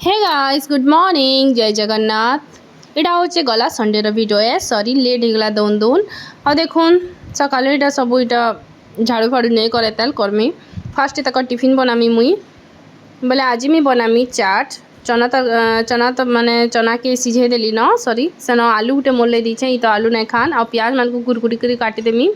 Hey guys good morning जय जगन्नाथ। इटा हूँ गला संडे भिडियो है सॉरी लेट होगला दोन दोन आ देखुन सकाल इटा सब इटा झाड़ू फाड़ू नहीं करे ताल करमी फास्ट तक टिफिन बनामी मुई बोले आज मी बनामी चाट चना तो माने चना के सीझे देली न सॉरी सेन आलू गुटे मोले दीछे तो आलू नहीं खान आ प्याज मान को कुरकुरी कर काटिदेमी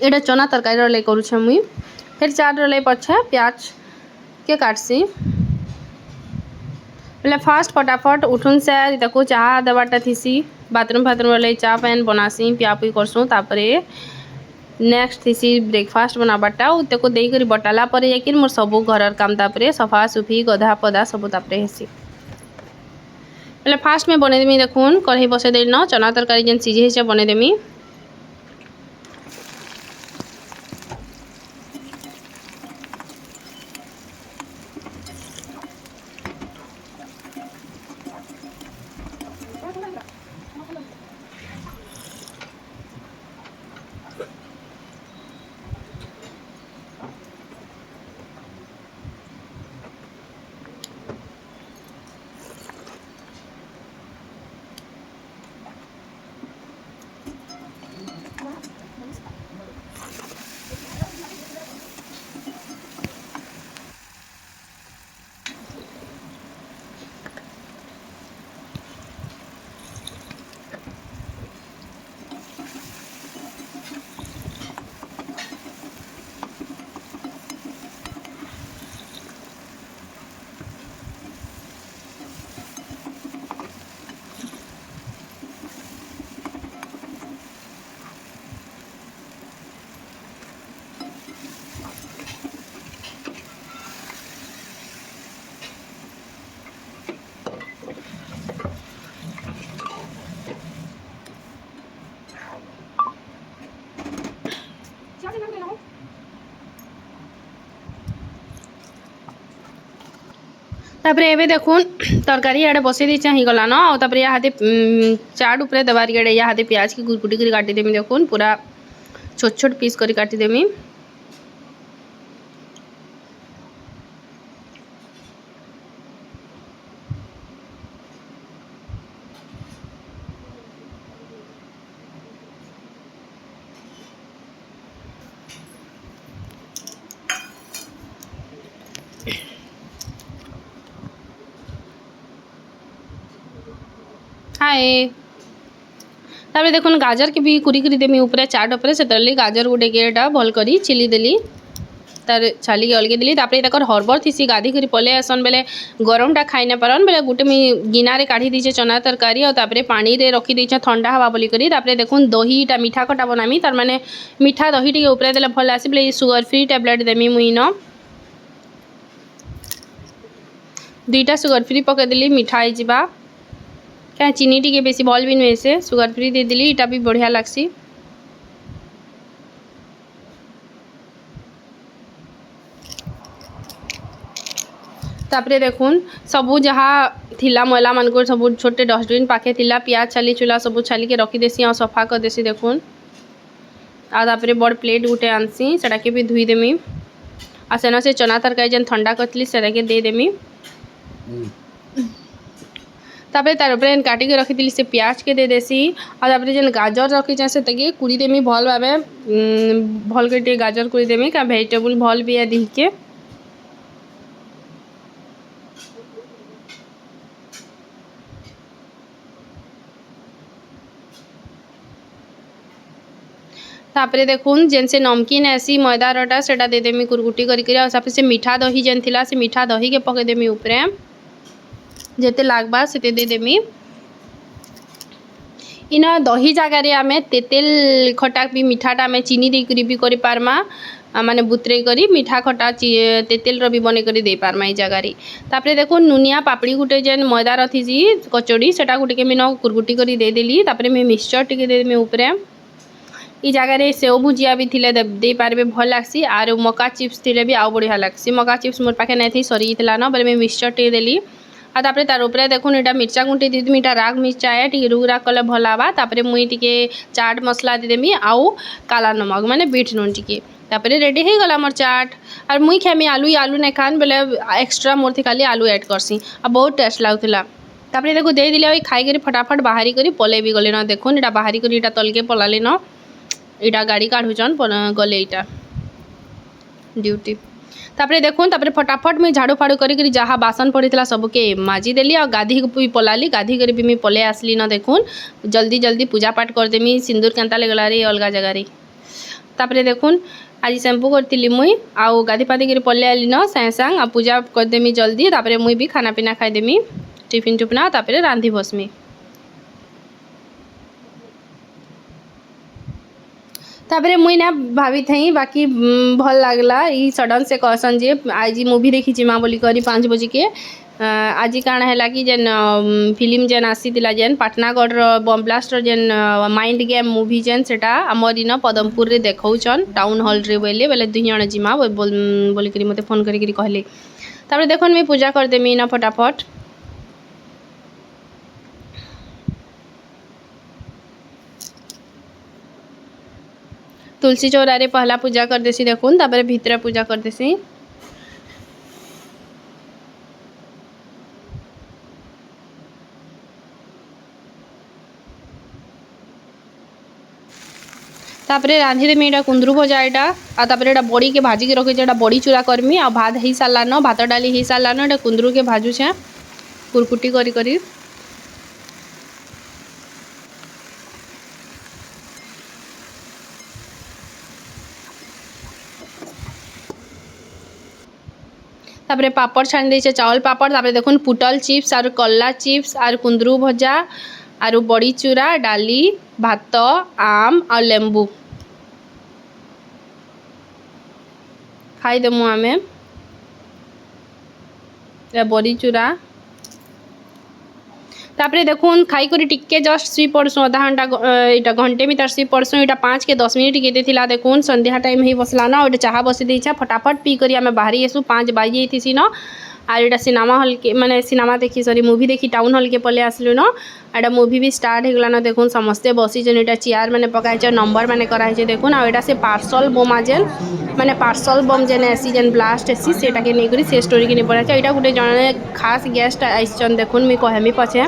इटा चना तरकारी रले करुछे मुई फिर चाट रले पछे प्याज के काटसी बोले फास्ट फटाफट उठुन से ताको चाह देवाटा थीसी बाथरूम फाथरूम वाले चाह पैन बनासी पिया पुई करसूँ तापरे नेक्स्ट थीसी ब्रेकफास्ट बनाबाटा ताको देकर बटाला पर जाकिर मोर सब घर काम तापरे सफा सुफी गधा पदा सब तापरे हेसी बोले फास्ट में बनेदेमी देखुन कढ़ाई बसे देली न चना तरकारी जेन सीझे से बनेदेमी तापरे एबे देखुन तरकारी इड़े बसई दी ही गला न तापरे हाथे चाट उपरे देवार इड़े या हाथे प्याज की कुरकुटी कर काटिदेमी देखुन पूरा छोट छोट पीस कर काटिदेमी हाय तापर देखुन गाजर के भी कुरी कुरी देमी ऊपर चाट ऊपर से तरली गाजर गुटे गेटा भल करी चिली देली तार छाली के अलगे देली तापर तक हरबर थीसी गाधी करी पले आसन बेले गरमटा खाई ना पारन बेले गुटे मी गिनारे काढ़ी दीचे चना तरकारी और तापर पानी रे रखी दीचे ठंडा हवा बोली करी तापर देखुन दहीटा मीठा खटा बनामी तार माने मीठा दही टिके ऊपर देले भल आसी बेले सुगर फ्री टैबलेट देमी मुई न दुईटा सुगर फ्री पके देली मीठा आई जिबा क्या चीनी टी बेसी भल भी नुहे से सुगर फ्री दे दिली इटा भी बढ़िया लगसी तापरे देखुन सबू जहाँ थिला मैला मान को सब छोटे डस्टबिन पाखे थिला प्याज छाली चूला सब छाली के रखी देसी और सफा कर देसी देखुन आपर बड़ प्लेट गुटे आनसी सेटा के भी धुई देमी आ सेना से चना तरकारी जेन ठंडा करती सेटा के दे देमी तापर तार ऊपर काटी के रखी से प्याज के दे देसी और तापर जेन गाजर रखी से तके कुड़ी देमी भल भावे भल के गाजर कुड़ी देमी क्या वेजिटेबल भल भी है दी के तापर देखुन जेन से नमकीन ऐसी मैदारटा से दे देमी कुरकुटी करके से मीठा दही जेन थिला से मीठा दही के पके देमी ऊपरे जेते लागबा से दे देमी इना दही जगार आम तेतेल खटा भी मीठाटा आम चीनी देकर भी कर पार्मा माने बुतरे करी मीठा खटा तेतेल भी बने कर दे पार्मा ये जगार तापर देखो नुनिया पापड़ी गुटे जेन मैदा रथी कचोड़ी सेटा गुटे के मीन कुरकुटी कर दे देली तापर मैं मिक्सचर टिके दे देमी ऊपरे ई जगार सेव भुजिया भी थिले दे पारे भल लागसी आर मका चिप्स थिले भी आउ बढ़िया लागसी मका चिप्स मोर पाखे नहीं थी सरी न बोले मैं मिक्सचर टे देली आ तापर तार ऊपर देखुन इटा मिर्चा गुंटी देदेमी इटा राग मिर्चा है टी रुग राग कले भल आवा तापर मुई टिके चाट मसला देदेमी आउ काला नमक माने बीट नून टिके तापर रेडी हो गला मोर चाट और मुई खेमी आलू आलू नहीं खान बोले एक्स्ट्रा मोर थी खाली आलू ऐड करसी और बहुत टेस्ट लगुला। तापर देखो दे दिले खाई फटाफट बाहरी करी पलै भी गले न देखुन इटा बाहरी करी इटा तलके पलाले न इटा गाड़ी काढ़ुचन गले इटा ड्यूटी। तापर देखुन तापर फटाफट मुई झाड़ू फाड़ू करी जहाँ बासन पड़ीला सबके माजी देली और गाधी भी पलाली गाधी कर भी मुई पलै आसली न देखुन जल्दी जल्दी पूजा पाठ करदेमी सिंदूर केन्ता लगला रे अलग जगार। तापर देखुन आज शैम्पू करती मुई आउ गाधी पाधी कर पलै आली न साए सांग आ पूजा करदेमी जल्दी तापर मुई भी खाना पीना खाईदेमी टिफिन टुपना तापर रांधि बसमी। तापर मुई ना भाभी थी बाकी भल लगला ई सडन से कहसन जे आज मूवी देखी जिमा बोली करी 5 बजे के आज काण है कि जेन फिल्म जेन आसीला जेन पाटनागढ़ बम ब्लास्ट जेन माइंड गेम मूवी जेन सेटा आमर इन पदमपुर रे देखौछन टाउन हॉल रे बोले बोले 2 जण जिमा बोलिक मते फोन करी कहले। तापर देखन मैं पूजा कर देमी ना फटाफट तुलसी चौरा रे पहला पूजा कर देसी देखुन तापर भीतर पूजा कर देसी। तापरे रांधि देमी एटा कुंदरू भजा एटा आ तापरे एटा बड़ी के भाजी के रखे एटा बड़ी चूरा करमी आ भात ही सारला न भात डाली ही सारला न एटा कुंदरू के भाजू छे कुरकुटी करी करी। तापरे पापड़ छाणी देछे चावल पापड़ तापरे देखुन पुटल चिप्स और कल्ला चिप्स और कुंदरू भजा और बड़ी चूरा डाली भात आम और लेंबू खाईदेमु आमे बड़ी चूरा। तापरे देखुन खाई करी टिके जस्ट सुई पड़सु आधा घंटा इटा घंटे भीतर सुई पड़सु इटा 5 के 10 मिनट के थिला देखुन संध्या टाइम ही बसला ना ओटा चाह बसी देछा फटाफट पी करी आमे बाहरी आसु 5 बाजी थी न और इटा सिनेमा हॉल के माने सिनेमा देखी सॉरी मूवी देखी टाउन हॉल के पले आसलु न एटा मूवी भी स्टार्ट होगला न देखुन समस्ते बसी जन इटा चेयर माने पकाइछ नंबर माने कराइछ देखुन और एटा से पार्सल बोमा जेन माने पार्सल बम जेन एसी जेन ब्लास्ट एसी सेटा के नै करी से स्टोरी के नै पड़ाछ एटा गुटे जने खास गेस्ट आइछन देखुन मी कहमी पछे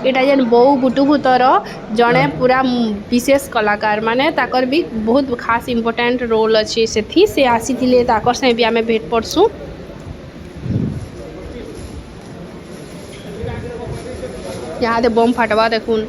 एटा जेन बौ बुटू भूतर जड़े पूरा विशेष कलाकार माने ताकर भी बहुत खास इम्पोर्टेंट रोल अच्छी से से आसी ताकर से भी आमे भेट पड़सु। यहाँ दे बम फाटवा देखुन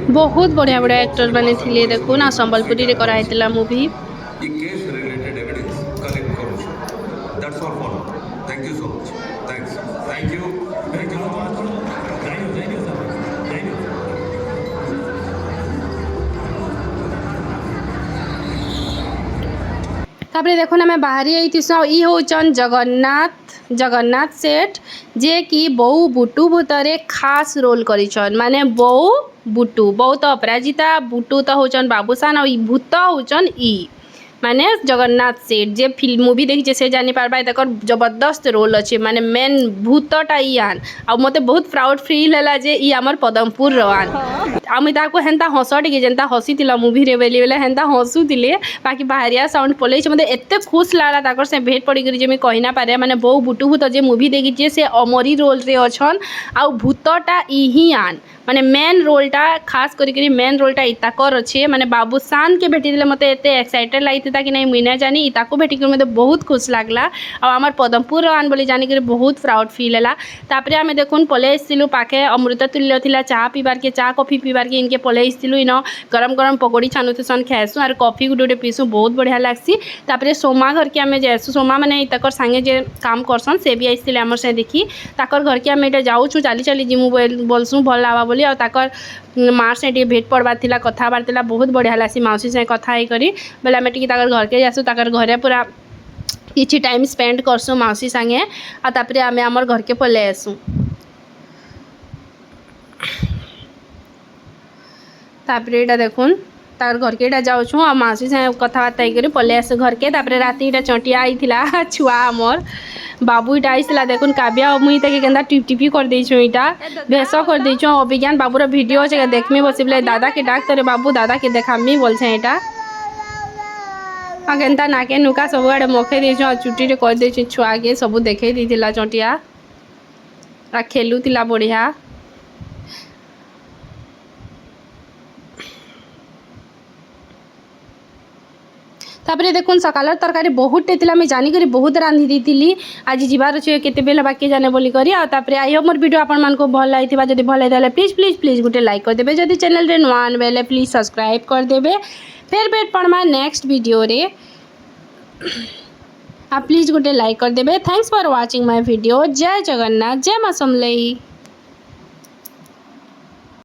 बहुत बढ़िया बढ़िया एक्टर मैंने थिले देखुन आ संबलपुरी रे कराइतला मूवी तापर देखुन आम बाहरी आईस ई होचन जगन्नाथ सेठ जे कि बौ बुटू भूतरे खास रोल करिछन माने बौ बुटू बौ तो अपराजिता बुटू तो होचन बाबूसान और भूत होचन ई माने जगन्नाथ सेठ जे फिल्म मूवी देखी से जानी पारबा तकर जबरदस्त रोल अच्छे माने मेन भूतटा इयान आ मते बहुत प्राउड फील हैला जे ई हमर पदमपुर रवान आमी ताको हेंता हसट के जेंता हसी तिला मूवी रे बेली बेले हेंता हसु दिले बाकी बाहरिया साउंड पले मते एते खुश लागला ताकर से भेट पड़ी करी जे मी कहि ना पारे माने बौ बुटू भूत जे मूवी देखी जे से अमरी रोल रे अछन आ भूतटा ई ही आन माने मेन रोलटा खास करी मेन रोलटा इताकर अच्छे माने बाबूसान के भेटी दिले मते एते एक्साइटेड लागिता कि नहीं मुई ना जानी इताको भेटी कर मते बहुत खुश लागला आ हमर पदमपुर आन बोली जानी कर बहुत प्राउड फील हैला। तापरे आमे देखुन पले आइसिलु पाखे अमृत तुल्य थिला चाह पीबार के चाह कॉफी पीबार के इनके पले आइसिलु इन गरम गरम पकोड़ी छानुथसन खाएसु और कॉफी गुडे पीसु बहुत बढ़िया लागसी। तापरे सोमा घर के आमे जाएसु सोमा माने इताकर संगे जे काम करसन से भी आइसिले हमर से देखी ताकर घर के आमे एटा जाउछु चाली चाली जिमु बोलसु भल लावा बोली आ ताकर मार से भेट पड़बार थिला कथा बार्तिला बहुत बढ़िया लासी माउसी से कथा ही करी बोले आमे टिके ताकर घर के जासु ताकर घरे पूरा किछि टाइम स्पेंड करसु माउसी संगे आ तापरे आमे हमर घर के पले आसु। तापर यहाँ देखुन तार घर के यहाँ जाऊँ आ मासी से कथबार्ता होकर पलि आस घर के तापर राति यहाँ चंटिया आई छुआ आमर बाबू इटा आईला देखुन काव्या मुई तक के टिपटिपी कर देछो इटा भेष कर देछो अभिज्ञान बाबूर वीडियो अच्छे देखमी बस बोले दादा के डाक तोरे बाबू दादा के देखामी बोल यहाँ केन्ता नाके नुका सब आड़े मखे देछो चुटी कर दे छुआ के सब देखे देला चंटिया आ खेलुला बढ़िया तापर देखुन सकाल तरकारी बहुत मुझे जानिक बहुत रांधि दी आज जीवार अच्छे केते बेला बाकी जाने बोली करी तापर आई होप मोर वीडियो आपण मानको भल लागिथिबा जदि भल लागिले please please please Gute like कर देबे जदि चैनल रे नवा बेले प्लीज सब्सक्राइब कर देबे फिर भेट पड़मा नेक्स्ट वीडियो रे आप प्लीज गुटे लाइक कर देबे thanks for watching my video जय जगन्नाथ जय मां समलेई।